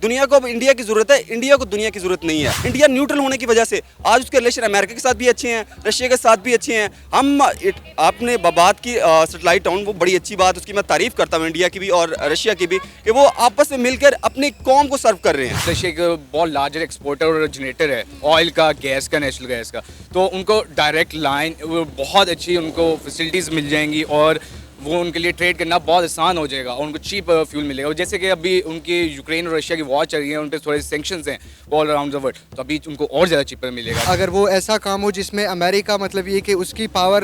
दुनिया को अब इंडिया की ज़रूरत है, इंडिया को दुनिया की ज़रूरत नहीं है। इंडिया न्यूट्रल होने की वजह से आज उसके रिलेशन अमेरिका के साथ भी अच्छे हैं, रशिया के साथ भी अच्छे हैं। हम आपने बात की सेटेलाइट टाउन, वो बड़ी अच्छी बात, उसकी मैं तारीफ़ करता हूँ इंडिया की भी और रशिया की भी, कि वो आपस में मिलकर अपनी कौम को सर्व कर रहे हैं। रशिया एक बहुत लार्जर एक्सपोर्टर और जनरेटर है ऑयल का, गैस का, नेचुरल गैस का, तो उनको डायरेक्ट लाइन बहुत अच्छी उनको फैसिलिटीज़ मिल जाएंगी और वो उनके लिए ट्रेड करना बहुत आसान हो जाएगा और उनको चीप फ्यूल मिलेगा। और जैसे कि अभी उनकी यूक्रेन और रशिया की वॉर चल रही है, उन पर थोड़े सेंक्शंस हैं ऑल अराउंड द वर्ल्ड, तो अभी उनको और ज़्यादा चीपर मिलेगा। अगर वो ऐसा काम हो जिसमें अमेरिका मतलब ये कि उसकी पावर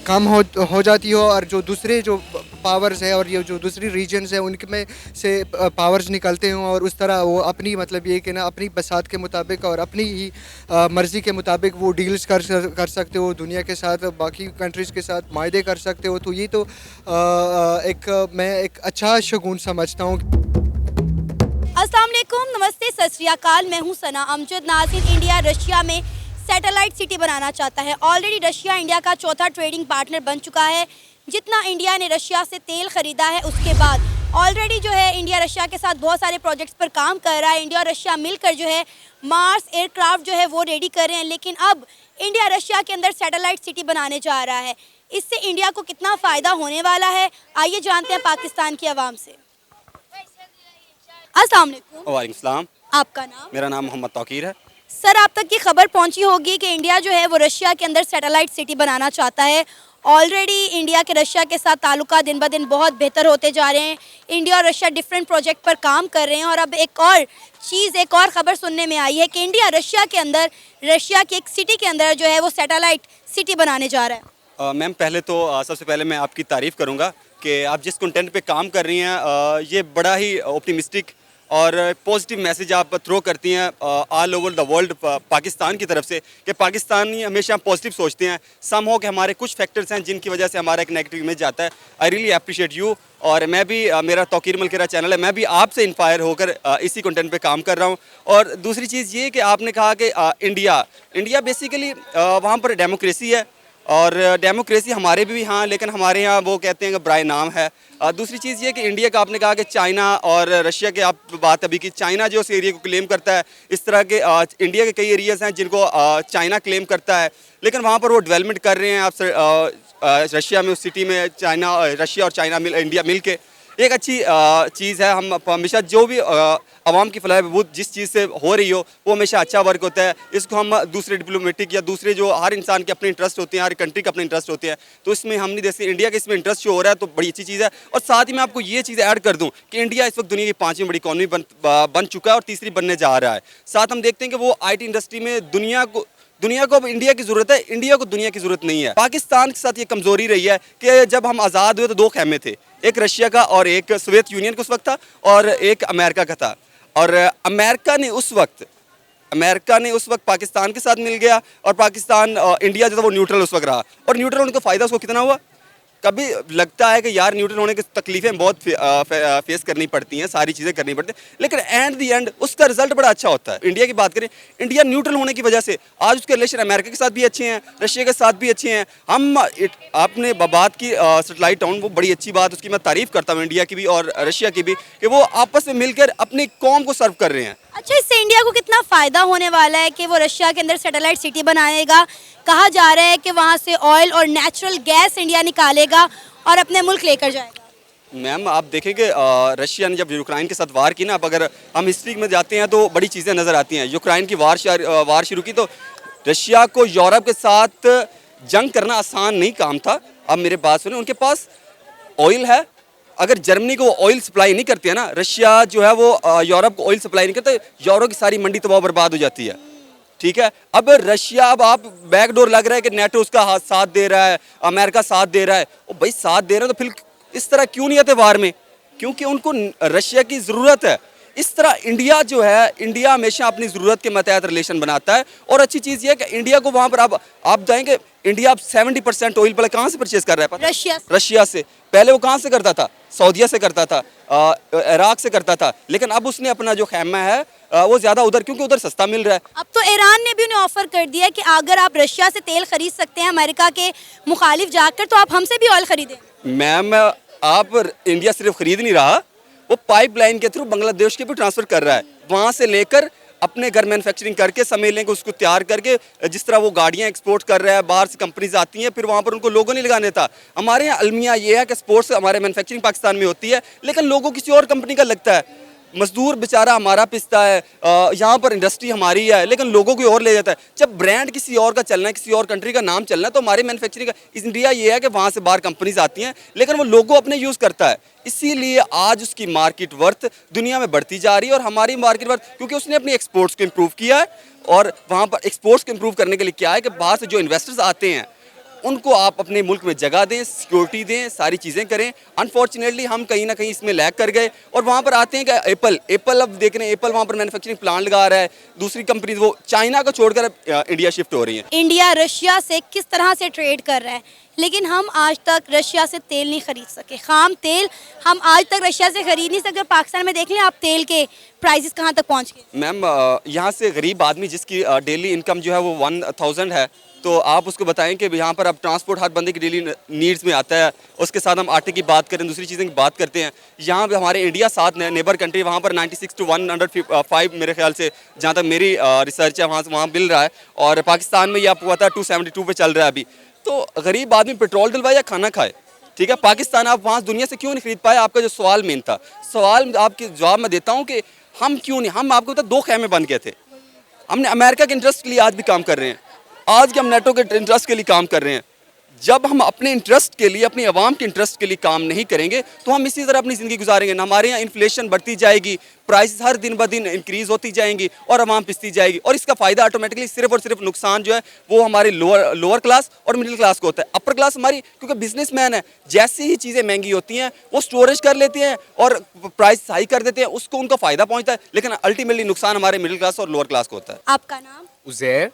कम हो जाती हो और जो दूसरे जो पावर्स है और ये जो दूसरी रीजन्स है उनके में से पावर्स निकलते हों और उस तरह वो अपनी मतलब ये कि ना अपनी बसात के मुताबिक और अपनी ही मर्ज़ी के मुताबिक वो डील्स कर सकते हो दुनिया के साथ, बाकी कंट्रीज़ के साथ मायदे कर सकते हो। तो ये तो मैं एक अच्छा शगुन समझता हूँ। अस्सलाम वालेकुम, नमस्ते, सत श्री अकाल। मैं हूँ सना अमजद। नाज़रीन, इंडिया रशिया में सैटेलाइट सिटी बनाना चाहता है। ऑलरेडी रशिया इंडिया का चौथा ट्रेडिंग पार्टनर बन चुका है। जितना इंडिया ने रशिया से तेल ख़रीदा है उसके बाद ऑलरेडी जो है इंडिया रशिया के साथ बहुत सारे प्रोजेक्ट्स पर काम कर रहा है। इंडिया और रशिया मिलकर जो है मार्स एयरक्राफ्ट जो है वो रेडी कर रहे हैं। लेकिन अब इंडिया रशिया के अंदर सैटेलाइट सिटी बनाने जा रहा है। इससे इंडिया को कितना फ़ायदा होने वाला है, आइए जानते हैं पाकिस्तान की आवाम से। अस्सलाम वालेकुम। वालेकुम सलाम। आपका नाम? मेरा नाम मोहम्मद तौकीर है। सर, आप तक ये खबर पहुंची होगी कि इंडिया जो है वो रशिया के अंदर सैटेलाइट सिटी बनाना चाहता है। ऑलरेडी इंडिया के रशिया के साथ ताल्लुकात दिन ब दिन बहुत बेहतर होते जा रहे हैं। इंडिया और रशिया डिफरेंट प्रोजेक्ट पर काम कर रहे हैं और अब एक और ख़बर सुनने में आई है कि इंडिया रशिया के अंदर, रशिया की एक सिटी के अंदर जो है वो सैटेलाइट सिटी बनाने जा रहा है। मैम, पहले तो सबसे पहले मैं आपकी तारीफ़ करूँगा कि आप जिस कंटेंट पे काम कर रही हैं ये बड़ा ही ऑप्टिमिस्टिक और पॉजिटिव मैसेज आप थ्रो करती हैं all over the world Pakistan की तरफ से, कि पाकिस्तानी हमेशा पॉजिटिव सोचते हैं। सम हो कि हमारे कुछ फैक्टर्स हैं जिनकी वजह से हमारा एक नेगेटिव इमेज जाता है। I really appreciate you. और मैं भी मेरा तौकीर मलकेरा चैनल है, मैं भी आपसे इंस्पायर होकर इसी कंटेंट पे काम कर रहा हूँ। और दूसरी चीज़ ये कि आपने कहा कि इंडिया बेसिकली वहाँ पर डेमोक्रेसी है और डेमोक्रेसी हमारे भी हाँ, लेकिन हमारे यहाँ वो कहते हैं कि बराए नाम है। दूसरी चीज़ ये कि इंडिया का आपने कहा कि चाइना और रशिया के आप बात अभी की, चाइना जो उस एरिया को क्लेम करता है, इस तरह के इंडिया के कई एरियाज़ हैं जिनको चाइना क्लेम करता है, लेकिन वहाँ पर वो डेवलपमेंट कर रहे हैं। आप रशिया में, उस सिटी में चाइना, रशिया और चाइना इंडिया मिल के एक अच्छी चीज़ है। हम हमेशा जो भी आवाम की फलाह बहबूद जिस चीज़ से हो रही हो वो हमेशा अच्छा वर्क होता है। इसको हम दूसरे डिप्लोमेटिक या दूसरे जो हर इंसान के अपने इंटरेस्ट होते हैं, हर कंट्री के अपने इंटरेस्ट होते हैं, तो इसमें हम नहीं देखते इंडिया के इसमें इंटरेस्ट जो हो रहा है तो बड़ी अच्छी चीज़ है। और साथ ही मैं आपको ये चीज़ ऐड कर दूँ कि इंडिया इस वक्त दुनिया की 5वीं बड़ी इकॉनमी बन चुका है और तीसरी बनने जा रहा है। साथ हम देखते हैं कि वो IT इंडस्ट्री में दुनिया को अब इंडिया की ज़रूरत है, इंडिया को दुनिया की ज़रूरत नहीं है। पाकिस्तान के साथ ये कमज़ोरी रही है कि जब हम आज़ाद हुए तो 2 खेमे थे, एक रशिया का और एक सोवियत यूनियन का उस वक्त था और एक अमेरिका का था। और अमेरिका ने उस वक्त पाकिस्तान के साथ मिल गया और पाकिस्तान इंडिया जो था वो न्यूट्रल उस वक्त रहा। और न्यूट्रल होने का फ़ायदा उसको कितना हुआ? कभी लगता है कि यार न्यूट्रल होने की तकलीफ़ें बहुत फेस करनी पड़ती हैं, सारी चीज़ें करनी पड़ती हैं, लेकिन एंड दी एंड उसका रिजल्ट बड़ा अच्छा होता है। इंडिया की बात करें, इंडिया न्यूट्रल होने की वजह से आज उसके रिलेशन अमेरिका के साथ भी अच्छे हैं, रशिया के साथ भी अच्छे हैं। हम आपने बात की सेटेलाइट टाउन, वो बड़ी अच्छी बात, उसकी मैं तारीफ़ करता हूँ इंडिया की भी और रशिया की भी, कि वो आपस में मिलकर अपनी कौम को सर्व कर रहे हैं। अच्छा, इससे इंडिया को कितना फ़ायदा होने वाला है कि वो रशिया के अंदर सैटेलाइट सिटी बनाएगा? कहा जा रहा है कि वहाँ से ऑयल और नेचुरल गैस इंडिया निकालेगा और अपने मुल्क लेकर जाएगा। मैम, आप देखेंगे रशिया ने जब यूक्रेन के साथ वार की ना, अब अगर हम हिस्ट्री में जाते हैं तो बड़ी चीज़ें नज़र आती हैं। यूक्रेन की वार शुरू की तो रशिया को यूरोप के साथ जंग करना आसान नहीं काम था। अब मेरे बात सुने, उनके पास ऑयल है। अगर जर्मनी को ऑयल सप्लाई नहीं करती है ना, रशिया जो है वो यूरोप को ऑयल सप्लाई नहीं करता, यूरोप की सारी मंडी तबाह बर्बाद हो जाती है। ठीक है, अब रशिया, अब आप बैकडोर लग रहा है कि नेटो उसका साथ दे रहा है, अमेरिका साथ दे रहा है। ओ भाई, साथ दे रहे हैं तो फिर इस तरह क्यों नहीं आते वार में? क्योंकि उनको रशिया की ज़रूरत है। इस तरह इंडिया जो है, इंडिया हमेशा अपनी ज़रूरत के मतहत रिलेशन बनाता है। और अच्छी चीज़ ये है कि इंडिया को वहाँ पर अब आप जाएंगे, इंडिया अब 70% ऑयल पहले कहाँ से परचेज कर रहा है? रशिया से। पहले वो कहाँ से करता था? सऊदीया से करता था, इराक से करता था, लेकिन अब उसने अपना जो खेमा है वो ज़्यादा उधर, क्योंकि उधर सस्ता मिल रहा है। अब तो ईरान ने भी उन्हें ऑफर कर दिया कि अगर आप रशिया से तेल खरीद सकते हैं अमेरिका के मुखालिफ जाकर, तो आप हमसे भी ऑयल खरीदें। मैम, आप इंडिया सिर्फ खरीद नहीं रहा, वो पाइपलाइन के थ्रू बांग्लादेश के भी ट्रांसफ़र कर रहा है, वहाँ से लेकर अपने घर मैन्युफैक्चरिंग करके सम्मेलन को उसको तैयार करके, जिस तरह वो गाड़ियाँ एक्सपोर्ट कर रहा है, बाहर से कंपनीज आती हैं, फिर वहाँ पर उनको लोगो नहीं लगाने देता। हमारे यहाँ अलमिया ये है कि स्पोर्ट्स हमारे मैन्युफैक्चरिंग पाकिस्तान में होती है, लेकिन लोगों किसी और कंपनी का लगता है। मजदूर बेचारा हमारा पिसता है, यहाँ पर इंडस्ट्री हमारी है, लेकिन लोगों को और ले जाता है। जब ब्रांड किसी और का चलना है, किसी और कंट्री का नाम चलना है, तो हमारे मैन्युफैक्चरिंग का इंडिया ये है कि वहाँ से बाहर कंपनीज आती हैं, लेकिन वो लोगो अपने यूज़ करता है। इसीलिए आज उसकी मार्केट वर्थ दुनिया में बढ़ती जा रही है, और हमारी मार्केट वर्थ क्योंकि उसने अपनी एक्सपोर्ट्स को इम्प्रूव किया है। और वहाँ पर एक्सपोर्ट्स को इम्प्रूव करने के लिए क्या है कि बाहर से जो इन्वेस्टर्स आते हैं उनको आप अपने मुल्क में जगह दें, सिक्योरिटी दें, सारी चीज़ें करें। अनफॉर्चुनेटली हम कहीं ना कहीं इसमें लैग कर गए, और वहाँ पर आते हैं कि एप्पल अब देख रहे हैं, एप्पल वहाँ पर मैन्युफैक्चरिंग प्लांट लगा रहा है, दूसरी कंपनी वो चाइना को छोड़कर अब इंडिया शिफ्ट हो रही हैं। इंडिया रशिया से किस तरह से ट्रेड कर रहा है, लेकिन हम आज तक रशिया से तेल नहीं खरीद सके। खाम तेल हम आज तक रशिया से खरीद नहीं सके। पाकिस्तान में देख लें आप, तेल के प्राइसेस कहाँ तक पहुँच गए। मैम यहाँ से गरीब आदमी जिसकी डेली इनकम जो है वो 1000 है, तो आप उसको बताएं कि यहाँ पर अब ट्रांसपोर्ट हर बंदे की डेली नीड्स में आता है। उसके साथ हम आटे की बात करें, दूसरी चीज़ें की बात करते हैं। यहाँ पे हमारे इंडिया साथ नेबर कंट्री, वहाँ पर 96 to 105 मेरे ख्याल से, जहाँ तक मेरी रिसर्च है, वहाँ मिल रहा है। और पाकिस्तान में ये आपको पता है 272 पे चल रहा है अभी। तो गरीब आदमी पेट्रोल डलवाए या खाना खाए, ठीक है। पाकिस्तान आप वहाँ दुनिया से क्यों नहीं खरीद पाए? आपका जो सवाल मेन था, सवाल आपके जवाब मैं देता हूँ कि हम क्यों नहीं, हम आपको पता 2 खैमे बन गए थे। हमने अमेरिका के इंटरेस्ट के लिए आज भी काम कर रहे हैं, आज के हम नेटो के इंटरेस्ट के लिए काम कर रहे हैं। जब हम अपने इंटरेस्ट के लिए, अपनी आवाम के इंटरेस्ट के लिए काम नहीं करेंगे, तो हम इसी तरह अपनी ज़िंदगी गुजारेंगे ना। हमारे यहाँ इन्फ्लेशन बढ़ती जाएगी, प्राइस हर दिन ब दिन इंक्रीज़ होती जाएंगी, और आवाम पिसती जाएगी, और इसका फ़ायदा ऑटोमेटिकली सिर्फ और सिर्फ नुकसान जो है वो हमारे लोअर क्लास और मिडिल क्लास को होता है। अपर क्लास हमारी, क्योंकि बिजनेसमैन है, जैसी ही चीज़ें महंगी होती हैं वो स्टोरेज कर लेते हैं और प्राइस हाई कर देते हैं, उसको उनका फ़ायदा पहुँचता है, लेकिन अल्टीमेटली नुकसान हमारे मिडिल क्लास और लोअर क्लास को होता है। आपका नाम? उज़ैर।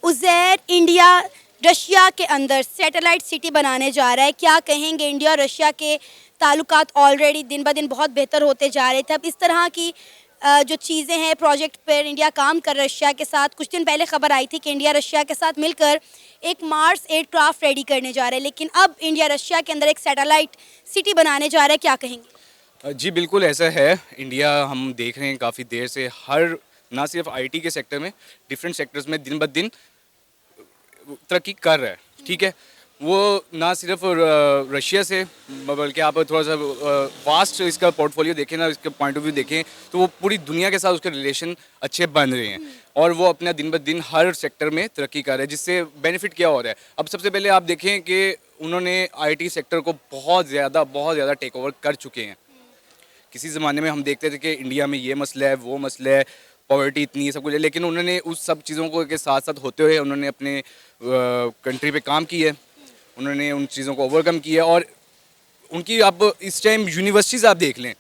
उज़ैर इंडिया रशिया के अंदर सैटेलाइट सिटी बनाने जा रहा है। क्या कहेंगे? इंडिया और रशिया के ताल्लुकात ऑलरेडी दिन ब दिन बहुत बेहतर होते जा रहे थे। अब इस तरह की जो चीज़ें हैं, प्रोजेक्ट पर इंडिया काम कर रशिया के साथ। कुछ दिन पहले खबर आई थी कि इंडिया रशिया के साथ मिलकर एक मार्स एयरक्राफ्ट रेडी करने जा रहे हैं, लेकिन अब इंडिया रशिया के अंदर एक सैटेलाइट सिटी बनाने जा रहा है। क्या कहेंगे? जी बिल्कुल ऐसा है। इंडिया, हम देख रहे हैं काफ़ी देर से, हर ना सिर्फ आईटी के सेक्टर में, डिफरेंट सेक्टर्स में दिन ब दिन तरक्की कर रहा है, ठीक है। वो ना सिर्फ रशिया से, बल्कि आप थोड़ा सा वास्ट इसका पोर्टफोलियो देखें ना, इसके पॉइंट ऑफ व्यू देखें, तो वो पूरी दुनिया के साथ उसके रिलेशन अच्छे बन रहे हैं, और वो अपना दिन ब दिन हर सेक्टर में तरक्की कर रहे हैं, जिससे बेनिफिट क्या हो रहा है। अब सबसे पहले आप देखें कि उन्होंने आईटी सेक्टर को बहुत ज़्यादा टेक ओवर कर चुके हैं। किसी ज़माने में हम देखते थे कि इंडिया में ये मसला है, वो मसला है, पॉवर्टी इतनी है, सब कुछ है, लेकिन उन्होंने उस सब चीज़ों को के साथ साथ होते हुए उन्होंने अपने कंट्री पे काम किया है, उन्होंने उन चीज़ों को ओवरकम किया। और उनकी अब इस टाइम यूनिवर्सिटीज़ आप देख लें,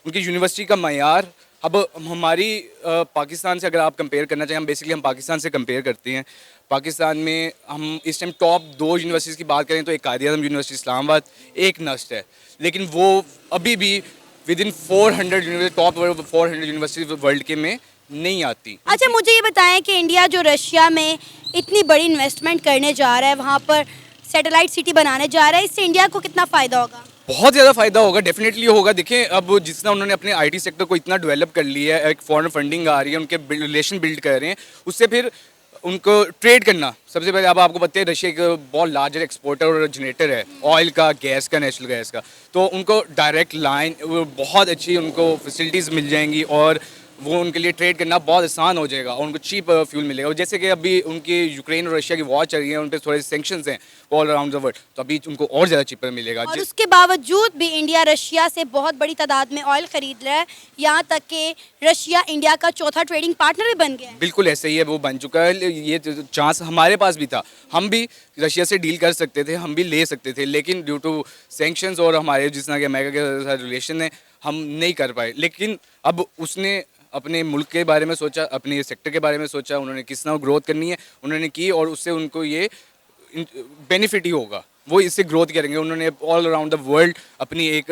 उनकी यूनिवर्सिटी का मयार, अब हमारी पाकिस्तान से अगर आप कंपेयर करना चाहें, हम बेसिकली हम पाकिस्तान से कंपेयर करते हैं। पाकिस्तान में हम इस टाइम टॉप 2 यूनिवर्सिटीज़ की बात करें तो एक कायद-ए-आज़म यूनिवर्सिटी इस्लामाबाद, एक नस्ट है, लेकिन वो अभी भी with in 400 top 400 university world के में नहीं आती। अच्छा, मुझे ये बताएं कि इंडिया जो रशिया में इतनी बड़ी इन्वेस्टमेंट करने जा रहा है, वहाँ पर सैटेलाइट सिटी बनाने जा रहा है, इससे इंडिया को कितना फ़ायदा होगा? बहुत ज़्यादा फ़ायदा होगा, डेफिनेटली होगा। देखें, अब जितना उन्होंने अपने आईटी सेक्टर को इतना डेवलप कर लिया है, एक फॉरेन फंडिंग आ रही है, उनके रिलेशन बिल्ड कर रहे हैं, उससे फिर उनको ट्रेड करना। सबसे पहले अब आपको पता है रशिया एक बहुत लार्जर एक्सपोर्टर और जनरेटर है ऑयल का, गैस का, नेचुरल गैस का, तो उनको डायरेक्ट लाइन बहुत अच्छी उनको फैसिलिटीज़ मिल जाएंगी, और वो उनके लिए ट्रेड करना बहुत आसान हो जाएगा, और उनको चीप फ्यूल मिलेगा। और जैसे कि अभी उनकी यूक्रेन और रशिया की वॉर चल रही है, उन पर थोड़े सेंक्शंस हैं ऑल अराउंड द वर्ल्ड, तो अभी उनको और ज़्यादा चीपर मिलेगा। और उसके बावजूद भी इंडिया रशिया से बहुत बड़ी तादाद में ऑयल खरीद रहा है, यहाँ तक कि रशिया इंडिया का चौथा ट्रेडिंग पार्टनर भी बन गया है। बिल्कुल ऐसे ही है, वो बन चुका है। ये चांस हमारे पास भी था, हम भी रशिया से डील कर सकते थे, हम भी ले सकते थे, लेकिन ड्यू टू सेंक्शंस और हमारे जिस तरह के अमेरिका के साथ रिलेशन है, हम नहीं कर पाए। लेकिन अब उसने अपने मुल्क के बारे में सोचा, अपने सेक्टर के बारे में सोचा, उन्होंने किस तरह ग्रोथ करनी है उन्होंने की, और उससे उनको ये बेनिफिट ही होगा, वो इससे ग्रोथ करेंगे। उन्होंने ऑल अराउंड द वर्ल्ड अपनी एक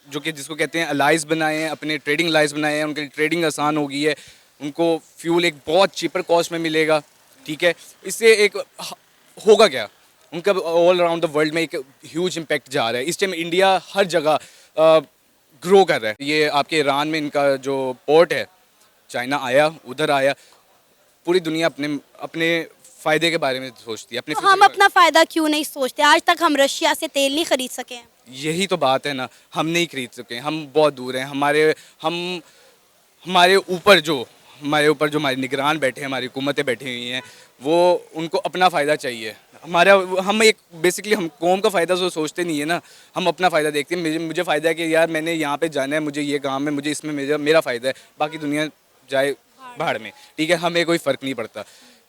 जो कि जिसको कहते हैं अलाइज बनाए हैं, अपने ट्रेडिंग अलाइज बनाए हैं, उनकी ट्रेडिंग आसान हो गई है, उनको फ्यूल एक बहुत चीपर कॉस्ट में मिलेगा, ठीक है। इससे एक होगा क्या, उनका ऑल अराउंड द वर्ल्ड में एक ह्यूज इम्पैक्ट जा रहा है। इस टाइम इंडिया हर जगह ग्रो कर रहा है। ये आपके ईरान में इनका जो पोर्ट है, चाइना आया, उधर आया, पूरी दुनिया अपने अपने फ़ायदे के बारे में सोचती है, अपने तो future हम के अपना फ़ायदा क्यों नहीं सोचते? आज तक हम रशिया से तेल नहीं खरीद सके हैं। यही तो बात है ना, हम नहीं खरीद सके, हम बहुत दूर हैं। हमारे ऊपर जो हमारे निगरान बैठे हैं, हमारी हुकूमतें बैठी हुई हैं, वो उनको अपना फ़ायदा चाहिए। हम कौम का फ़ायदा तो सोचते नहीं है ना, हम अपना फ़ायदा देखते हैं। मुझे फ़ायदा है कि यार मैंने यहाँ पे जाना है, मुझे ये काम है, मुझे इसमें मेरा फ़ायदा है, बाकी दुनिया जाए भाड़ में, ठीक है, हमें कोई फ़र्क नहीं पड़ता।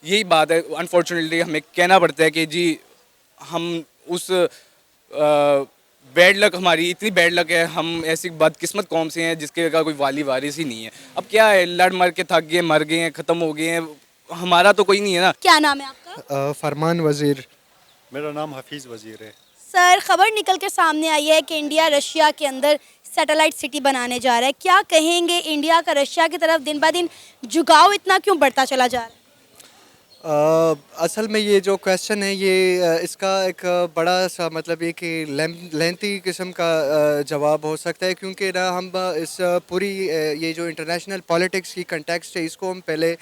यही बात है, अनफॉर्चुनेटली हमें कहना पड़ता है कि जी हम उस बैड लक, हमारी इतनी बैड लक है, हम ऐसी बदकिस्मत कौम से हैं जिसके का कोई वाली वारिस ही नहीं है। अब क्या है, लड़ मर के थक गए, मर गए हैं, ख़त्म हो गए हैं, हमारा तो कोई नहीं है ना। क्या नाम है आपका? फरमान वज़ीर। मेरा नाम हफीज़ वज़ीर है। सर, खबर निकल के सामने आई है कि इंडिया रशिया के अंदर सैटेलाइट सिटी बनाने जा रहा है। क्या कहेंगे, इंडिया का रशिया की तरफ दिन ब दिन झुकाव इतना क्यों बढ़ता चला जा रहा है? असल में ये जो क्वेश्चन है ये इसका एक बड़ा सा मतलब ये कि लेंथी किस्म का जवाब हो सकता है, क्योंकि ना हम इस पूरी ये जो इंटरनेशनल पॉलिटिक्स की कंटेक्स्ट है इसको हम पहले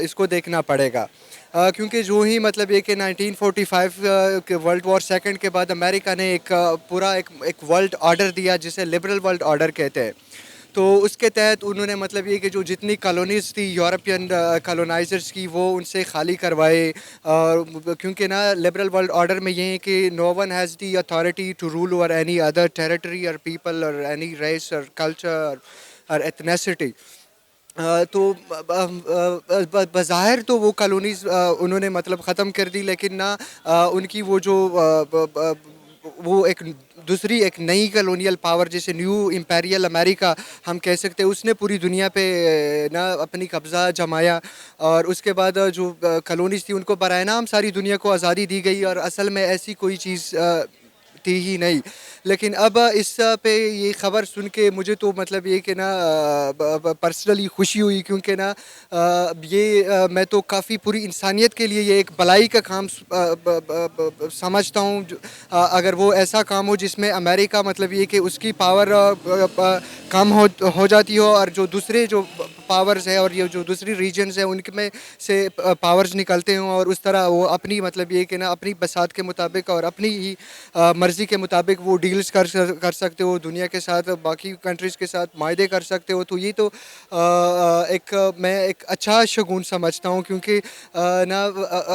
इसको देखना पड़ेगा। क्योंकि जो ही मतलब ये कि 1945 के वर्ल्ड वॉर सेकंड के बाद अमेरिका ने एक पूरा एक वर्ल्ड ऑर्डर दिया जिसे लिबरल वर्ल्ड ऑर्डर कहते हैं। तो उसके तहत उन्होंने मतलब ये कि जो जितनी कॉलोनीज़ थी यूरोपियन कॉलोनाइजर्स की, वो उनसे खाली करवाए। क्योंकि ना लिबरल वर्ल्ड ऑर्डर में ये है कि no one has the authority to rule over any other territory और पीपल और एनी रेस और कल्चर और एथनेसिटी। तो बज़ाहिर तो वो कॉलोनीज़ उन्होंने मतलब ख़त्म कर दी, लेकिन ना उनकी वो जो वो एक दूसरी एक नई कॉलोनियल पावर जिसे न्यू इम्पेरियल अमेरिका हम कह सकते हैं, उसने पूरी दुनिया पे ना अपनी कब्ज़ा जमाया। और उसके बाद जो कॉलोनीज़ थी उनको बराए नाम सारी दुनिया को आज़ादी दी गई, और असल में ऐसी कोई चीज़ थी ही नहीं। लेकिन अब इस पे ये ख़बर सुन के मुझे तो मतलब ये कि ना पर्सनली खुशी हुई, क्योंकि ना मैं तो काफ़ी पूरी इंसानियत के लिए ये एक भलाई का काम समझता हूँ। अगर वो ऐसा काम हो जिसमें अमेरिका मतलब ये कि उसकी पावर कम हो जाती हो, और जो दूसरे जो पावर्स है और ये जो दूसरी रीजन्स है उनके में से पावर्स निकलते हों, और उस तरह वो अपनी मतलब ये कि ना अपनी बसात के मुताबिक और अपनी ही मर्ज़ी के मुताबिक वो डील्स कर सकते हो दुनिया के साथ, बाकी कंट्रीज़ के साथ मायदे कर सकते हो। तो ये तो मैं एक अच्छा शगुन समझता हूँ, क्योंकि ना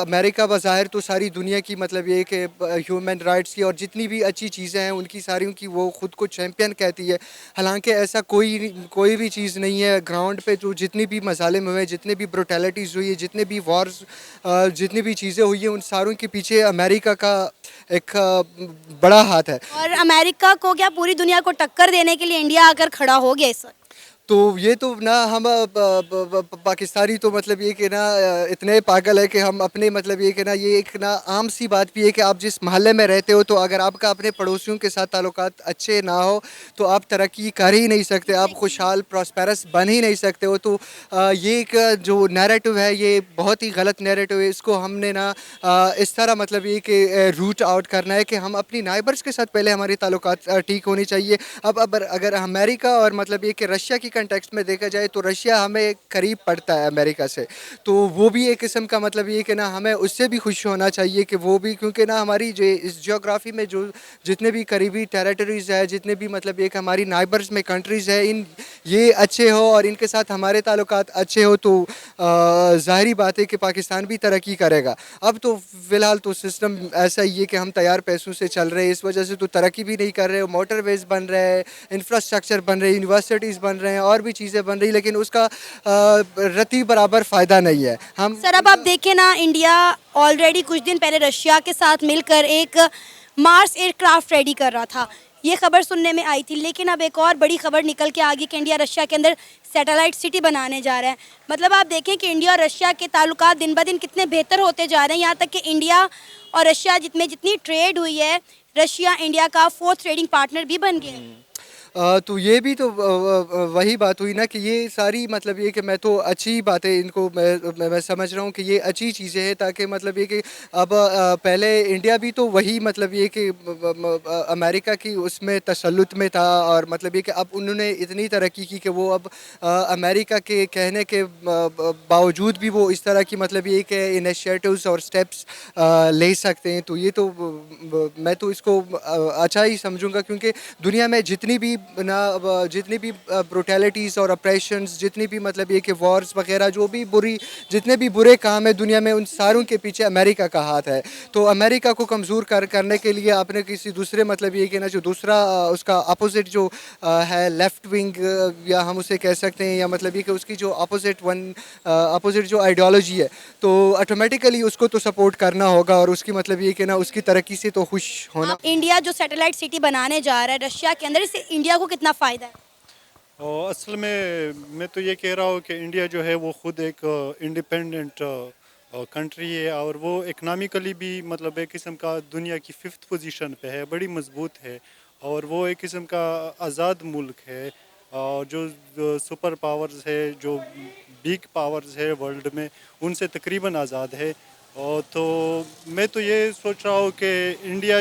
अमेरिका बज़ाहिर तो सारी दुनिया की मतलब ये कि ह्यूमन राइट्स की और जितनी भी अच्छी चीज़ें हैं उनकी सारियों की वो ख़ुद को चैम्पियन कहती है। हालांकि ऐसा कोई भी चीज़ नहीं है। ग्राउंड पे जो जितनी भी मसालिम हुए, जितने भी ब्रुटैलिटीज़ हुई है, जितने भी वॉर्स, जितनी भी चीज़ें हुई हैं, उन सारों के पीछे अमेरिका का एक बड़ा हाथ है। और अमेरिका को क्या पूरी दुनिया को टक्कर देने के लिए इंडिया आकर खड़ा हो गया इस वक्त? तो ये तो ना हम पाकिस्तानी तो मतलब ये कि ना इतने पागल है कि हम अपने मतलब ये कि ना ये एक ना आम सी बात भी है कि आप जिस मोहल्ले में रहते हो, तो अगर आपका अपने पड़ोसियों के साथ ताल्लुकात अच्छे ना हो तो आप तरक्की कर ही नहीं सकते, आप खुशहाल प्रॉस्पेरस बन ही नहीं सकते हो। तो ये एक जो नैरेटिव है ये बहुत ही गलत नैरेटिव है। इसको हमने ना इस तरह मतलब ये कि रूट आउट करना है कि हम अपनी नाइबर्स के साथ पहले हमारी ताल्लुकात ठीक होनी चाहिए। अब अगर अमेरिका और मतलब ये कि रशिया की कंटेक्स्ट में देखा जाए तो रशिया हमें करीब पड़ता है अमेरिका से, तो वो भी एक किस्म का मतलब ये कि ना हमें उससे भी खुश होना चाहिए कि वो भी, क्योंकि ना हमारी जो इस जियोग्राफी में जो जितने भी करीबी टेरिटरीज़ है, जितने भी मतलब एक हमारी नाइबर्स में कंट्रीज़ है, ये अच्छे हो और इनके साथ हमारे ताल्लुकात अच्छे हो तो ज़ाहिरी बात है कि पाकिस्तान भी तरक्की करेगा। अब तो फ़िलहाल तो सिस्टम ऐसा ही है कि हम तैयार पैसों से चल रहे हैं, इस वजह से तो तरक्की भी नहीं कर रहे। मोटरवेज़ बन रहे हैं, इंफ्रास्ट्रक्चर बन रहे हैं, यूनिवर्सिटीज़ बन रहे हैं और भी चीज़ें बन रही, लेकिन उसका रत्ती बराबर फ़ायदा नहीं है। हम सर, अब आप देखें ना, इंडिया ऑलरेडी कुछ दिन पहले रशिया के साथ मिलकर एक मार्स एयरक्राफ्ट रेडी कर रहा था। ये खबर सुनने में आई थी, लेकिन अब एक और बड़ी खबर निकल के आ गई कि इंडिया रशिया के अंदर सैटेलाइट सिटी बनाने जा रहा है। मतलब आप देखें कि इंडिया और रशिया के ताल्लुकात दिन ब दिन कितने बेहतर होते जा रहे हैं। यहाँ तक कि इंडिया और रशिया जितनी ट्रेड हुई है, रशिया इंडिया का 4th ट्रेडिंग पार्टनर भी बन गए हैं। तो ये भी तो वही बात हुई ना कि ये सारी मतलब ये कि मैं तो अच्छी बातें इनको मैं समझ रहा हूँ कि ये अच्छी चीज़ें हैं, ताकि मतलब ये कि अब पहले इंडिया भी तो वही मतलब ये कि अमेरिका की उसमें तसल्लुत में था, और मतलब ये कि अब उन्होंने इतनी तरक्की की कि वो अब अमेरिका के कहने के बावजूद भी वो इस तरह की मतलब ये कि इनिशिएटिव्स और स्टेप्स ले सकते हैं। तो ये तो मैं तो इसको अच्छा ही समझूंगा, क्योंकि दुनिया में जितनी भी ब्रुटैलिटीज़ और अप्रेशंस, जितनी भी मतलब ये कि वॉर्स वगैरह, जो भी जितने भी बुरे काम है दुनिया में, उन सारों के पीछे अमेरिका का हाथ है। तो अमेरिका को कमज़ोर करने के लिए आपने किसी दूसरे मतलब ये कि ना जो दूसरा उसका अपोजिट जो है लेफ़्ट विंग, या हम उसे कह सकते हैं, या मतलब ये कि उसकी जो अपोजिट जो आइडियोलॉजी है, तो ऑटोमेटिकली उसको तो सपोर्ट करना होगा, और उसकी मतलब ये कि ना उसकी तरक्की से तो खुश होना। आप इंडिया जो सैटेलाइट सिटी बनाने जा रहा है रशिया के अंदर, इससे इंडिया को कितना फ़ायदा है? और असल में मैं तो ये कह रहा हूँ कि इंडिया जो है वो खुद एक इंडिपेंडेंट कंट्री है, और वो इकनॉमिकली भी मतलब एक किस्म का दुनिया की 5th पोजीशन पे है, बड़ी मजबूत है, और वो एक किस्म का आज़ाद मुल्क है। और जो सुपर पावर्स है, जो बिग पावर्स है वर्ल्ड में, उनसे तकरीबन आज़ाद है। और तो मैं तो ये सोच रहा हूँ कि इंडिया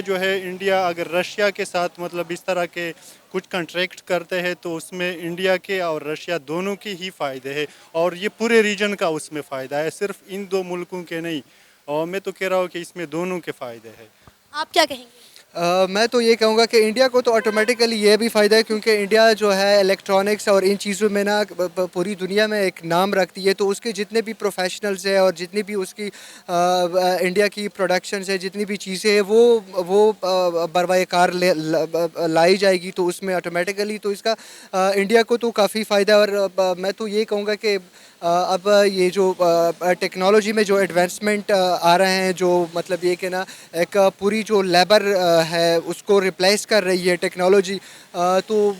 अगर रशिया के साथ मतलब इस तरह के कुछ कॉन्ट्रैक्ट करते हैं, तो उसमें इंडिया के और रशिया दोनों के ही फ़ायदे हैं, और ये पूरे रीजन का उसमें फ़ायदा है, सिर्फ इन दो मुल्कों के नहीं। और मैं तो कह रहा हूँ कि इसमें दोनों के फ़ायदे हैं। आप क्या कहेंगे? मैं तो ये कहूँगा कि इंडिया को तो ऑटोमेटिकली ये भी फ़ायदा है, क्योंकि इंडिया जो है इलेक्ट्रॉनिक्स और इन चीज़ों में ना पूरी दुनिया में एक नाम रखती है। तो उसके जितने भी प्रोफेशनल्स हैं और जितनी भी उसकी इंडिया की प्रोडक्शंस है, जितनी भी चीज़ें हैं, वो बरवाए कार लाई जाएगी, तो उसमें ऑटोमेटिकली तो इसका इंडिया को तो काफ़ी फ़ायदा है। और मैं तो ये कहूँगा कि अब ये जो टेक्नोलॉजी में जो एडवांसमेंट आ रहे हैं, जो मतलब ये कि ना एक पूरी जो लेबर है उसको रिप्लेस कर रही है टेक्नोलॉजी, तो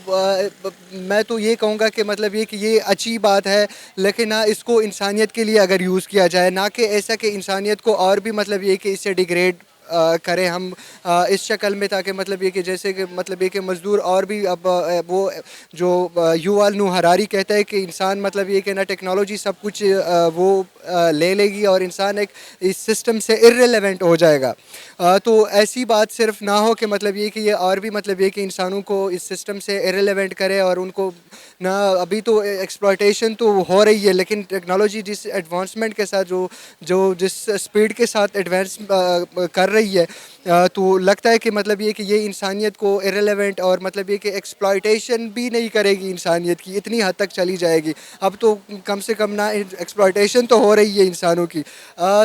मैं तो ये कहूँगा कि मतलब ये कि ये अच्छी बात है, लेकिन ना इसको इंसानियत के लिए अगर यूज़ किया जाए, ना कि ऐसा कि इंसानियत को और भी मतलब ये कि इससे डिग्रेड करें हम इस शक्ल में, ताकि मतलब ये कि जैसे कि मतलब ये कि मज़दूर और भी अब वो जो युवाल नूह हरारी कहता है कि इंसान मतलब ये कि ना टेक्नोलॉजी सब कुछ वो ले लेगी, और इंसान एक इस सिस्टम से इर्रेलेवेंट हो जाएगा। तो ऐसी बात सिर्फ ना हो कि मतलब ये कि ये और भी मतलब ये कि इंसानों को इस सिस्टम से इर्रेलेवेंट करे, और उनको ना अभी तो एक्सप्लॉयटेशन तो हो रही है, लेकिन टेक्नोलॉजी जिस एडवांसमेंट के साथ जिस स्पीड के साथ एडवांस कर रही है, तो लगता है कि मतलब ये कि ये इंसानियत को इर्रेलेवेंट और मतलब ये कि एक्सप्लॉयटेशन भी नहीं करेगी, इंसानियत की इतनी हद तक चली जाएगी। अब तो कम से कम ना एक्सप्लॉयटेशन तो हो रही है इंसानों की।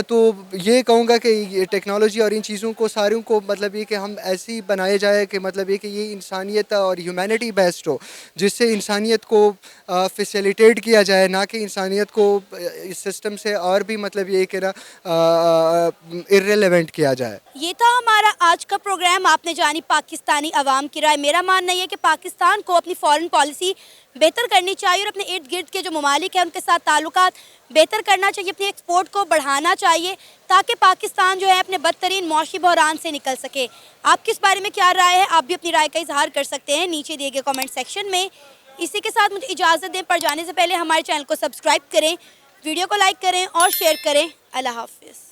तो ये कहूँगा कि ये टेक्नोलॉजी और इन चीज़ों को सारों को मतलब ये कि हम ऐसी बनाए जाए कि मतलब ये कि ये इंसानियत और ह्यूमैनिटी बेस्ड हो, जिससे इंसानियत को फैसिलिटेट किया जाए, ना कि इंसानियत को इस सिस्टम से और भी मतलब ये कि ना इर्रेलेवेंट किया जाए। ये था हमारा आज का प्रोग्राम। आपने जानी पाकिस्तानी अवाम की राय। मेरा मानना ये है कि पाकिस्तान को अपनी फॉरेन पॉलिसी बेहतर करनी चाहिए, और अपने इर्द गिर्द के जो ममालिक हैं उनके साथ ताल्लुकात बेहतर करना चाहिए, अपनी एक्सपोर्ट को बढ़ाना चाहिए, ताकि पाकिस्तान जो है अपने बदतरीन मौशी बहरान से निकल सके। आपकी इस बारे में क्या राय है? आप भी अपनी राय का इजहार कर सकते हैं नीचे दिए गए कमेंट सेक्शन में। इसी के साथ मुझे इजाज़त दें, पर जाने से पहले हमारे चैनल को सब्सक्राइब करें, वीडियो को लाइक करें और शेयर करें। अल्लाह हाफिज़।